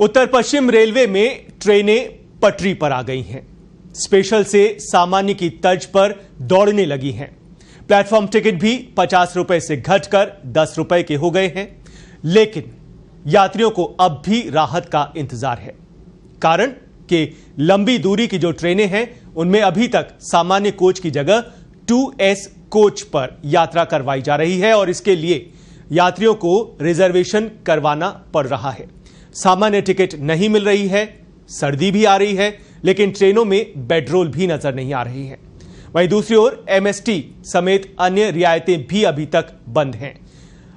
उत्तर पश्चिम railway में ट्रेनें पटरी पर आ गई हैं। स्पेशल से सामान्य की तर्ज पर दौड़ने लगी हैं। प्लेटफॉर्म टिकट भी 50 रुपए से घटकर 10 रुपए के हो गए हैं। लेकिन यात्रियों को अब भी राहत का इंतजार है। कारण कि लंबी दूरी की जो ट्रेनें हैं उनमें अभी तक सामान्य कोच की जगह 2S कोच पर यात्रा करवाई जा रही है और इसके लिए यात्रियों को रिजर्वेशन करवाना पड़ रहा है। सामान्य टिकट नहीं मिल रही है, सर्दी भी आ रही है, लेकिन ट्रेनों में बेडरोल भी नजर नहीं आ रही है। वहीं दूसरी ओर MST समेत अन्य रियायतें भी अभी तक बंद हैं।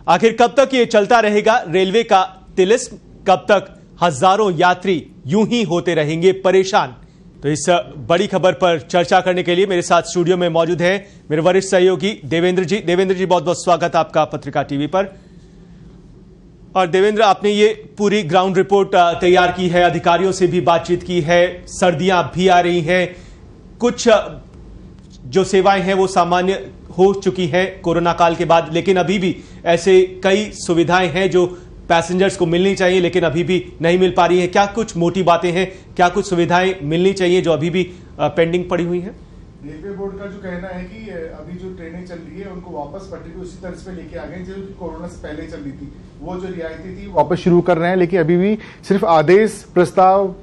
आखिर कब तक ये चलता रहेगा रेलवे का तिलिस्म? कब तक हजारों यात्री यूं ही होते रहेंगे परेशान? तो इस बड़ी खबर पर चर्चा करने के लिए मेरे साथ स्टूडियो में मौजूद हैं मेरे वरिष्ठ सहयोगी देवेंद्र जी। देवेंद्र जी, बहुत बहुत स्वागत आपका पत्रिका टीवी पर। और देवेंद्र, आपने ये पूरी ग्राउंड रिपोर्ट तैयार की है, अधिकारियों से भी बातचीत की है, सर्दियां भी आ रही हैं, कुछ जो सेवाएं हैं वो सामान्य हो चुकी हैं कोरोना काल के बाद, लेकिन अभी भी ऐसे कई सुविधाएं हैं जो पैसेंजर्स को मिलनी चाहिए लेकिन अभी भी नहीं मिल पा रही है। क्या कुछ मोटी बातें हैं, क्या कुछ सुविधाएं मिलनी चाहिए जो अभी भी पेंडिंग पड़ी हुई हैं? रेलवे बोर्ड का जो कहना है कि अभी जो ट्रेनें चल रही है उनको वापस पटरी पे उसी तर्ज पे लेके आ गए जो कोरोना से पहले चल रही थी। वो जो रियायतें थी वापस शुरू कर रहे हैं, लेकिन अभी भी सिर्फ आदेश प्रस्ताव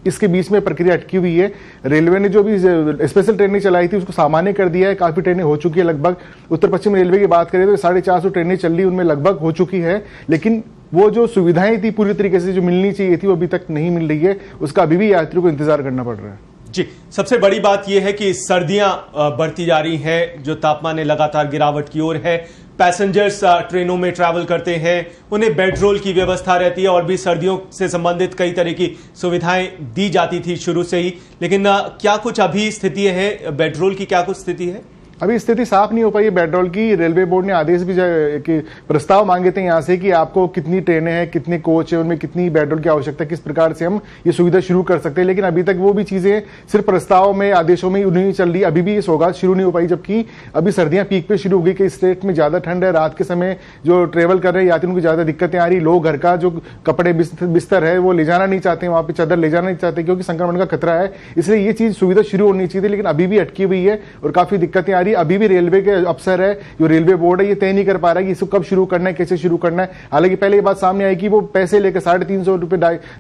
इसके बीच में प्रक्रिया अटकी हुई है। रेलवे ने जो भी स्पेशल ट्रेनें चलाई थी उसको सामान्य कर दिया है। काफी ट्रेनें हो चुकी है, लगभग उत्तर पश्चिम रेलवे की बात करें तो 450 ट्रेनें चल रही, उनमें लगभग हो चुकी है। लेकिन वो जो सुविधाएं थी पूरी तरीके से जो मिलनी चाहिए थी वो अभी तक नहीं मिल रही है। उसका अभी भी यात्रियों को इंतजार करना पड़ रहा है। जी, सबसे बड़ी बात यह है कि सर्दियां बढ़ती जा रही हैं, जो तापमान में लगातार गिरावट की ओर है। पैसेंजर्स ट्रेनों में ट्रैवल करते हैं, उन्हें बेडरोल की व्यवस्था रहती है और भी सर्दियों से संबंधित कई तरह की सुविधाएं दी जाती थी शुरू से ही। लेकिन क्या कुछ अभी स्थिति है, बेडरोल की क्या कुछ स्थिति है? अभी स्थिति साफ नहीं हो पाई है बेडरोल की। रेलवे बोर्ड ने आदेश भी कि प्रस्ताव मांगे थे यहाँ से कि आपको कितनी ट्रेनें हैं, कितने कोच है, उनमें कितनी बेडरोल की आवश्यकता है, किस प्रकार से हम ये सुविधा शुरू कर सकते हैं। लेकिन अभी तक वो भी चीजें सिर्फ प्रस्ताव में, आदेशों में नहीं चल रही। अभी भी ये सौगात शुरू नहीं हो पाई, जबकि अभी सर्दियां पीक पे शुरू हो गई। कि स्टेट में ज्यादा ठंड है, रात के समय जो ट्रेवल कर रहे हैं यात्रियों को ज्यादा दिक्कतें आ रही। लोग घर का जो कपड़े बिस्तर है वो ले जाना नहीं चाहते, वहां पे चादर ले जाना नहीं चाहते क्योंकि संक्रमण का खतरा है। इसलिए ये चीज सुविधा शुरू होनी चाहिए थी, लेकिन अभी भी अटकी हुई है और काफी दिक्कतें आ रही। अभी भी रेलवे के अफसर है, जो रेलवे बोर्ड है, ये तय नहीं कर पा रहा है कि इसको कब शुरू करना है, कैसे शुरू करना है। हालांकि पहले ये बात सामने आई कि वो पैसे लेकर 350 रुपए,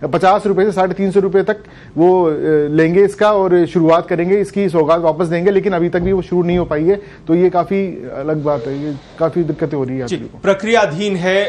50 रुपए से 350 रुपए तक वो लेंगे इसका और शुरुआत करेंगे, इसकी सौगात वापस देंगे। लेकिन अभी तक भी वो शुरू नहीं हो पाई है, तो ये काफी अलग बात है। ये काफी दिक्कतें हो रही है। प्रक्रियाधीन है,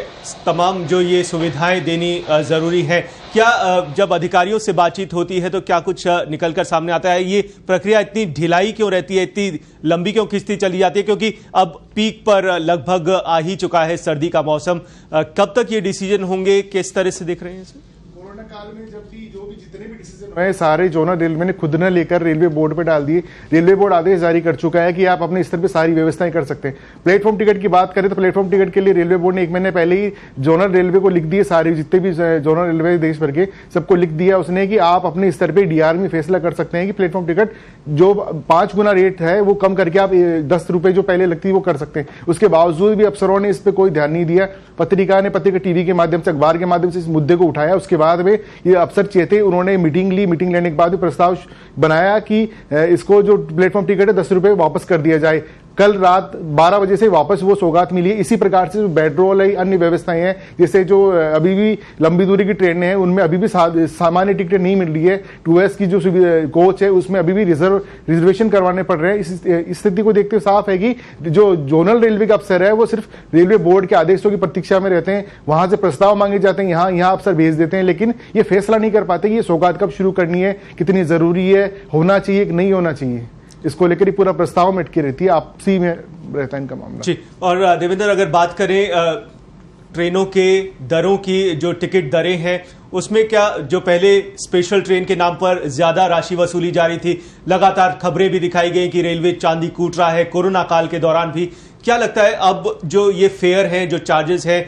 तमाम जो ये सुविधाएं देनी जरूरी है। क्या जब अधिकारियों से बातचीत होती है तो क्या कुछ निकलकर सामने आता है? ये प्रक्रिया इतनी ढिलाई क्यों रहती है, इतनी लंबी क्यों खिंचती चली जाती है? क्योंकि अब पीक पर लगभग आ ही चुका है सर्दी का मौसम। कब तक ये डिसीजन होंगे, किस तरह से दिख रहे हैं इसे? कोरोना काल में जब भी जो भी जितने भी डिसीजन हुए सारे जोनल रेलवे ने खुद न लेकर रेलवे बोर्ड पे डाल दिए। रेलवे बोर्ड आदेश जारी कर चुका है कि आप अपने स्तर पे सारी व्यवस्थाएं कर सकते हैं। प्लेटफॉर्म टिकट की बात करें तो प्लेटफॉर्म टिकट के लिए रेलवे बोर्ड ने 1 महीने पहले ही जोनल रेलवे को लिख दिए, सारे जितने भी जोनल रेलवे देश भर के सबको लिख दिया उसने कि आप अपने स्तर पे डीआर में फैसला कर सकते हैं कि प्लेटफॉर्म टिकट जो 5 गुना रेट है वो कम करके आप 10 रुपए जो पहले लगती है वो कर सकते हैं। उसके बावजूद भी अफसरों ने इस पर कोई ध्यान नहीं दिया। पत्रिका टीवी के माध्यम से, अखबार के माध्यम से इस मुद्दे को उठाया। उसके बाद में ये अफसर चेते, उन्होंने मीटिंग ली। मीटिंग लेने के बाद भी प्रस्ताव बनाया कि इसको जो प्लेटफॉर्म टिकट है 10 रुपए वापस कर दिया जाए। कल रात 12 बजे से वापस वो सौगात मिली है। इसी प्रकार से जो बेडरोल है, अन्य व्यवस्थाएं हैं, जैसे जो अभी भी लंबी दूरी की ट्रेनें हैं उनमें अभी भी सामान्य टिकटें नहीं मिल रही है। 2S की जो कोच है उसमें अभी भी रिजर्वेशन करवाने पड़ रहे हैं। इस स्थिति को देखते हुए साफ है कि जो जोनल रेलवे का अफसर है वो सिर्फ रेलवे बोर्ड के आदेशों की प्रतीक्षा में रहते हैं। वहां से प्रस्ताव मांगे जाते हैं, यहाँ अफसर भेज देते हैं, लेकिन ये फैसला नहीं कर पाते कि ये सौगात कब शुरू करनी है, कितनी जरूरी है, होना चाहिए कि नहीं होना चाहिए। इसको लेकर ही पूरा प्रस्ताव में अटकी रहती है, आपसी में रहता है इनका मामला। जी, और देवेंद्र, अगर बात करें ट्रेनों के दरों की, जो टिकट दरें हैं उसमें क्या, जो पहले स्पेशल ट्रेन के नाम पर ज्यादा राशि वसूली जा रही थी, लगातार खबरें भी दिखाई गई कि रेलवे चांदी कूट रहा है कोरोना काल के दौरान भी, क्या लगता है अब जो ये फेयर है, जो चार्जेस है,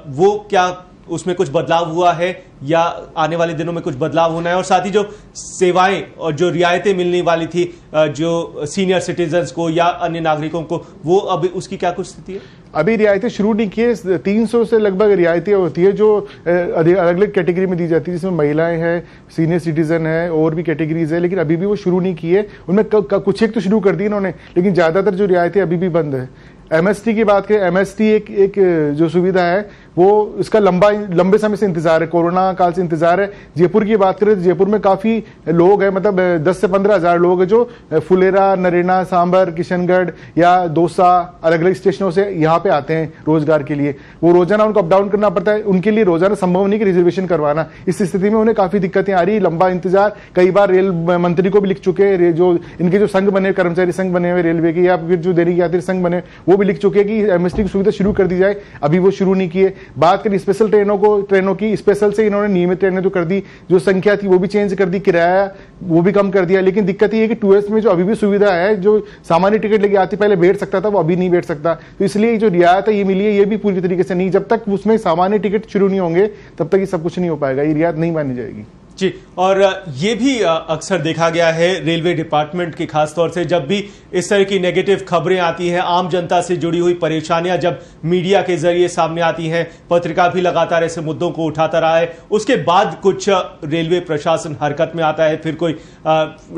वो क्या उसमें कुछ बदलाव हुआ है या आने वाले दिनों में कुछ बदलाव होना है? और साथ ही जो सेवाएं और जो रियायतें मिलने वाली थी जो सीनियर सिटीजन्स को या अन्य नागरिकों को, वो अभी उसकी क्या कुछ स्थिति है? अभी रियायतें शुरू नहीं की है। 300 से लगभग रियायतें होती है जो अलग अलग कैटेगरी में दी जाती है, जिसमें महिलाएं हैं, सीनियर सिटीजन है, और भी कैटेगरीज है, लेकिन अभी भी वो शुरू नहीं की है। उनमें कुछ एक तो शुरू कर दी इन्होंने, लेकिन ज्यादातर जो रियायतें अभी भी बंद है। एमएसटी की बात करें, एमएसटी एक जो सुविधा है वो इसका लंबे समय से इंतजार है, कोरोना काल से इंतजार है। जयपुर की बात करें तो जयपुर में काफी लोग हैं, मतलब 10 से 15 हजार लोग हैं जो फुलेरा, नरेना, सांबर, किशनगढ़ या दौसा अलग अलग स्टेशनों से यहाँ पे आते हैं रोजगार के लिए। वो रोजाना उनको अप डाउन करना पड़ता है, उनके लिए रोजाना संभव नहीं कि रिजर्वेशन करवाना। इस स्थिति में उन्हें काफी दिक्कतें आ रही, लंबा इंतजार। कई बार रेल मंत्री को भी लिख चुके हैं, जो इनके जो संघ बने, कर्मचारी संघ बने हुए रेलवे के, या फिर जो दैनिक यात्री संघ बने, वो भी लिख चुके हैं कि एमएसटी की सुविधा शुरू कर दी जाए। अभी वो शुरू नहीं किए। बात करें स्पेशल ट्रेनों की, स्पेशल से इन्होंने नियमित ट्रेनें तो कर दी, जो संख्या थी वो भी चेंज कर दी, किराया वो भी कम कर दिया। लेकिन दिक्कत ये है कि 2S में जो अभी भी सुविधा है, जो सामान्य टिकट लेके आती पहले बैठ सकता था, वो अभी नहीं बैठ सकता। तो इसलिए जो रियायत है ये मिली है, ये भी पूरी तरीके से नहीं। जब तक उसमें सामान्य टिकट शुरू नहीं होंगे तब तक ये सब कुछ नहीं हो पाएगा, ये रियायत नहीं मानी जाएगी। जी, और ये भी अक्सर देखा गया है रेलवे डिपार्टमेंट की, खासतौर से जब भी इस तरह की नेगेटिव खबरें आती हैं, आम जनता से जुड़ी हुई परेशानियां जब मीडिया के जरिए सामने आती हैं, पत्रिका भी लगातार ऐसे मुद्दों को उठाता रहा है, उसके बाद कुछ रेलवे प्रशासन हरकत में आता है, फिर कोई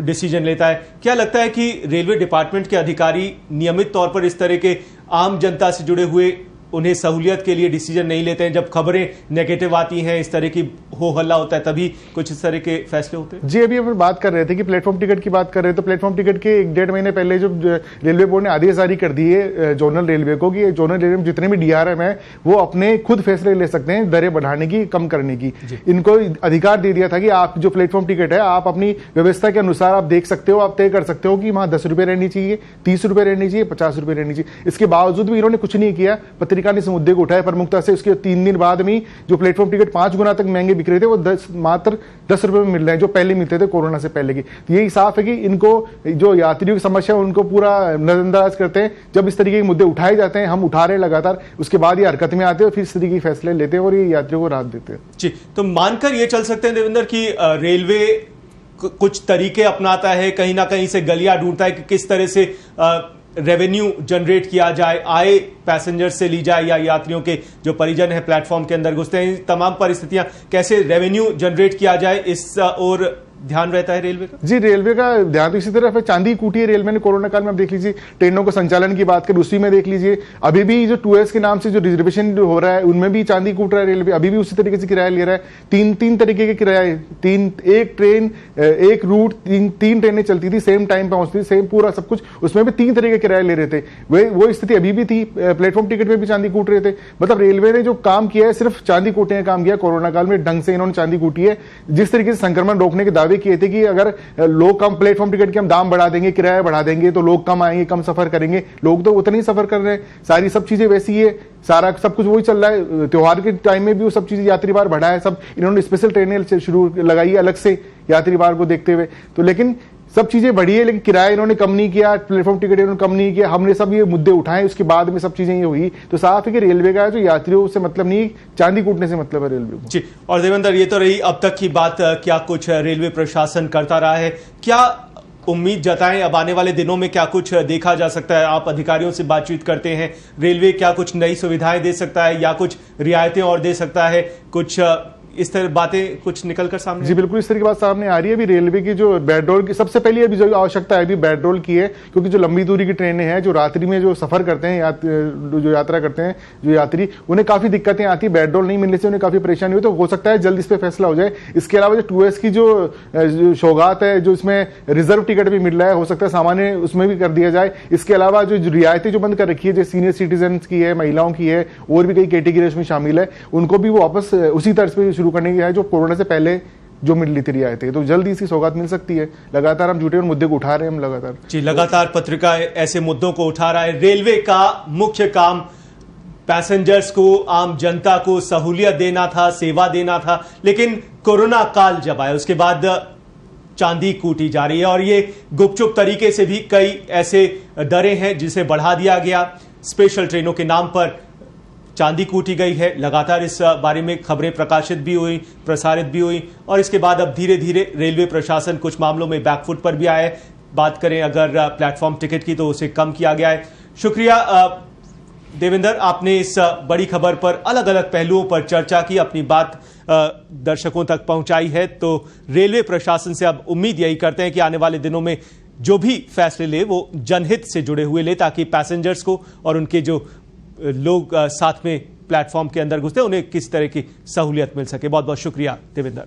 डिसीजन लेता है। क्या लगता है कि रेलवे डिपार्टमेंट के अधिकारी नियमित तौर पर इस तरह के आम जनता से जुड़े हुए उन्हें सहूलियत के लिए डिसीजन नहीं लेते हैं? जब खबरें नेगेटिव आती हैं, इस तरह की हो हल्ला होता है, तभी कुछ इस तरह के फैसले होते हैं? जी, अभी हम बात कर रहे थे कि प्लेटफॉर्म टिकट की बात कर रहे थे, तो प्लेटफॉर्म टिकट के 1-1.5 महीने पहले जो रेलवे बोर्ड ने आदेश जारी कर दिए जोनल रेलवे को कि जोनल रेलवे में जितने भी DRM है वो अपने खुद फैसले ले सकते हैं दरें बढ़ाने की, कम करने की। इनको अधिकार दे दिया था कि आप जो प्लेटफॉर्म टिकट है आप अपनी व्यवस्था के अनुसार आप देख सकते हो, आप तय कर सकते हो कि वहां 10 रुपए रहनी चाहिए, 30 रुपए रहनी चाहिए, 50 रुपए रहनी चाहिए। इसके बावजूद भी इन्होंने कुछ नहीं किया। पत्रिका ने इस मुद्दे को उठाया प्रमुखता से। उसके 3 दिन बाद में जो प्लेटफॉर्म टिकट 5 गुना तक महंगे बिक रहे थे, वो मात्र 10 रुपए में मिल रहे हैं, जो पहले मिलते थे कोरोना से पहले की। तो यही साफ है कि इनको जो यात्रियों की समस्या है उनको पूरा नजरअंदाज करते हैं। जब इस तरीके के मुद्दे उठाए जाते हैं, हम उठा रहे हैं लगातार, उसके बाद ये हरकत में आते हैं और फिर इस तरीके के फैसले लेते हैं और ये यात्रियों को राहत देते हैं। जी, तो मानकर ये चल सकते हैं देवेंद्र की रेलवे कुछ तरीके अपनाता है, कहीं ना कहीं से गलियां ढूंढता है कि किस तरह से रेवेन्यू जनरेट किया जाए, आए पैसेंजर से ली जाए या यात्रियों के जो परिजन है प्लेटफॉर्म के अंदर घुसते हैं, तमाम परिस्थितियां कैसे रेवेन्यू जनरेट किया जाए, इस और ध्यान रहता है रेलवे का? जी, रेलवे का ध्यान तो इसी तरफ है। चांदी कूटी है रेलवे ने कोरोना काल में। आप देख लीजिए ट्रेनों को संचालन की बात करें, उसी में देख लीजिए अभी भी जो 2S के नाम से जो रिजर्वेशन हो रहा है उनमें भी चांदी कूट रहा है रेलवे। अभी भी उसी तरीके से किराया ले रहा है। तीन तरीके के किराए, एक ट्रेन, एक रूट, तीन ट्रेनें चलती थी, सेम टाइम पहुंचती थी, सेम पूरा सब कुछ, उसमें भी 3 तरह के किराए ले रहे थे। वो स्थिति अभी भी थी। प्लेटफॉर्म टिकट में भी चांदी कूट रहे थे। मतलब रेलवे ने जो काम किया है सिर्फ चांदी कूटने का काम किया। कोरोना काल में ढंग से इन्होंने चांदी कूटी है। जिस तरीके से संक्रमण रोकने के दावे किए थे कि अगर लोग कम प्लेटफॉर्म टिकट के हम दाम बढ़ा देंगे, किराया बढ़ा देंगे तो लोग कम आएंगे, कम सफर करेंगे, लोग तो उतना ही सफर कर रहे हैं। सारी सब चीजें वैसी है, सारा सब कुछ वही चल रहा है। त्योहार के टाइम में भी वो सब चीजें यात्री भार बढ़ा है। सब इन्होंने स्पेशल ट्रेनें शुरू लगाई है अलग से यात्री भार को देखते हुए। तो लेकिन सब चीजें बढ़ी है, लेकिन किराया इन्होंने कम नहीं किया, प्लेटफॉर्म टिकट इन्होंने कम नहीं किया। हमने सब ये मुद्दे उठाए, उसके बाद में सब चीजें ये हुई। तो साफ है कि रेलवे का जो यात्रियों से मतलब नहीं, चांदी कूटने से मतलब है रेलवे को। जी, और देवेंद्र ये तो रही अब तक की बात, क्या कुछ रेलवे प्रशासन करता रहा है, क्या उम्मीद जताएं अब आने वाले दिनों में क्या कुछ देखा जा सकता है? आप अधिकारियों से बातचीत करते हैं, रेलवे क्या कुछ नई सुविधाएं दे सकता है या कुछ रियायतें और दे सकता है? कुछ इस तरह बातें कुछ निकलकर सामने? जी बिल्कुल, इस तरह की बात सामने आ रही है। अभी रेलवे की जो बेडरोल की सबसे पहले अभी जो आवश्यकता है अभी बेडरोल की है, क्योंकि जो लंबी दूरी की ट्रेनें हैं, जो रात्रि में जो सफर करते हैं, जो यात्रा करते हैं जो यात्री, उन्हें काफी दिक्कतें आती है। बेडरोल नहीं मिलने से उन्हें काफी परेशानी हुई। तो हो सकता है जल्द इस पर फैसला हो जाए। इसके अलावा जो 2S की जो सौगात है, जो इसमें रिजर्व टिकट भी मिल रहा है, हो सकता है सामान्य उसमें भी कर दिया जाए। इसके अलावा जो रियायतें जो बंद कर रखी है, जो सीनियर सिटीजन की है, महिलाओं की है, और भी कई कैटेगरी उसमें शामिल है, उनको भी वो वापस उसी तर्ज पर शुरू करने की है जो कोरोना से पहले जो मिल रही थी रियायतें। तो जल्दी इसकी सौगात मिल सकती है। लगातार हम जुटे और मुद्दे को उठा रहे हैं हम लगातार। जी, लगातार पत्रिका ऐसे मुद्दों को उठा रहा है। रेलवे का मुख्य काम पैसेंजर्स को, आम जनता को सहूलियत देना था, सेवा देना था, लेकिन कोरोना काल जब आया उसके बाद चांदी कूटी जा रही है और ये गुपचुप तरीके से भी कई ऐसे दरें हैं जिसे बढ़ा दिया गया। स्पेशल ट्रेनों के नाम पर चांदी कूटी गई है। लगातार इस बारे में खबरें प्रकाशित भी हुई, प्रसारित भी हुई, और इसके बाद अब धीरे धीरे रेलवे प्रशासन कुछ मामलों में बैकफुट पर भी आया है। बात करें अगर प्लेटफॉर्म टिकट की तो उसे कम किया गया है। शुक्रिया देवेंद्र, आपने इस बड़ी खबर पर अलग अलग पहलुओं पर चर्चा की, अपनी बात दर्शकों तक पहुंचाई है। तो रेलवे प्रशासन से अब उम्मीद यही करते हैं कि आने वाले दिनों में जो भी फैसले ले वो जनहित से जुड़े हुए ले, ताकि पैसेंजर्स को और उनके जो लोग साथ में प्लेटफॉर्म के अंदर घुसते हैं उन्हें किस तरह की सहूलियत मिल सके। बहुत बहुत शुक्रिया देवेंद्र।